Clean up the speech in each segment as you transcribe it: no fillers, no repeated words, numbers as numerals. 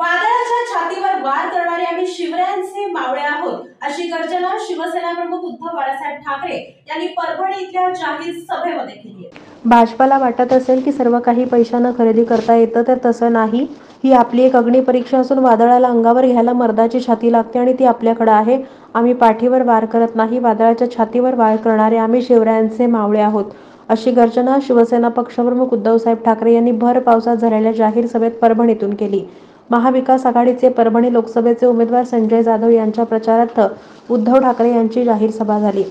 वादळाच्या छातीवर वार करणारे आम्ही शिवरायांचे मावळे आहोत अशी गर्जना शिवसेना प्रमुख उद्धव बाळासाहेब ठाकरे यांनी परभणी इथल्या जाहीर सभेमध्ये केली आहे। भाजपाला वाटत असेल की सर्व काही पैशानं खरेदी करता येतं तर तसं नाही। ही आपली एक अग्निपरीक्षा असून वादळाला अंगावर घ्यायला मर्दाची छाती लागते आणि ती आपल्याकडे आहे। आम्ही पाठीवर वार करत नाही, वादळाच्या छातीवर वार करणारे आम्ही शिवरायांचे मावळे आहोत अशी गर्जना शिवसेना पक्षप्रमुख उद्धवसाहेब ठाकरे यांनी भर पावसात झालेल्या जाहीर सभेत परभणीतून केली। महाविकास आघाडीचे परभणी लोकसभेचे उमेदवार संजय जाधव यांच्या प्रचारार्थ उद्धव ठाकरे यांची जाहीर सभा झाली।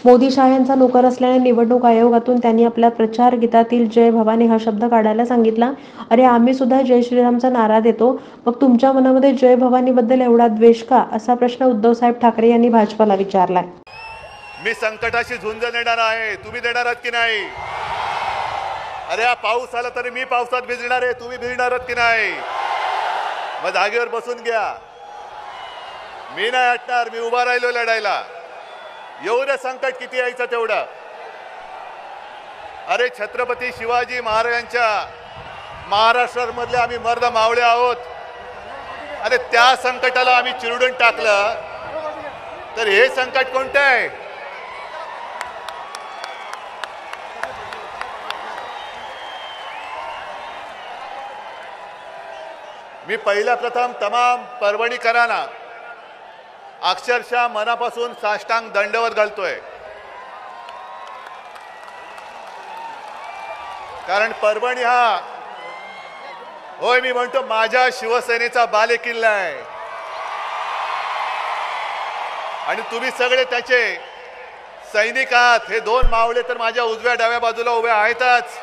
मोदी शहा नोकर असल्याने निवडणूक आयोगातून त्यांनी आपल्या प्रचार गीतातील जय भवानी हा शब्द काढायला सांगितला। अरे आम्ही सुद्धा जय श्रीरामचा नारा देतो, मग तुमच्या मनामध्ये जय भवानी बद्दल एवढा द्वेष का, असा प्रश्न उद्धवसाहेब ठाकरे यांनी भाजपाला विचारलाय। मी संकटाशी झुंज देणार आहे, तुम्ही देणार आहात की नाही? अरे हा पाऊस आला तरी मी पावसात भिजणार आहे, तुम्ही भिजणार आहात की नाही? मग जागेवर बसून घ्या, मी नाही हटणार, मी उभा राहिलो लढायला। येऊ दे संकट, किती यायचं तेवढं। अरे छत्रपती शिवाजी महाराजांच्या महाराष्ट्रामधले आम्ही मर्द मावळे आहोत। अरे त्या संकटाला आम्ही चिरडून टाकलं तर हे संकट कोणतं आहे? मी पहिला प्रथम तमाम परभणीकरांना अक्षरशः मनापासून साष्टांग दंडवत घालतोय, कारण परभणी हा, होय मी म्हणतो, माझ्या शिवसेनेचा बालेकिल्ला आहे आणि तुम्ही सगळे त्याचे सैनिक आहात। हे दोन मावळे तर माझ्या उजव्या डाव्या बाजूला उभे आहेतच।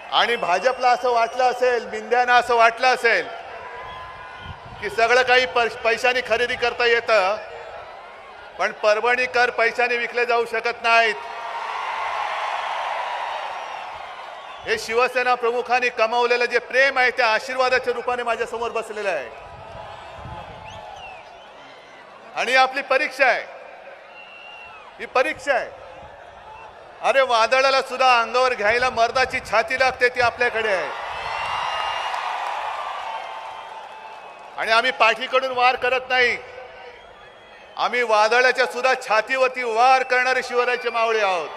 आणि भाजपला असं वाटलं असेल, मिंद्यांना असं वाटलं असेल की सगळं काही पैशाने खरेदी करता येतं, पण परभणीकर पैशाने विकले जाऊ शकत नाहीत। हे शिवसेना प्रमुखांनी कमावलेलं जे प्रेम आहे त्या आशीर्वादाच्या रूपाने माझ्या समोर बसलेलं आहे आणि आपली परीक्षा आहे, ही परीक्षा आहे। अरे वादळाला सुद्धा अंगावर घ्यायला मर्दाची छाती लागते, ती आपल्याकडे आहे आणि आम्ही पाठीकडून वार करत नाही, आम्ही वादळाच्या सुद्धा छातीवरती वार करणारे शिवरायांचे मावळे आहोत।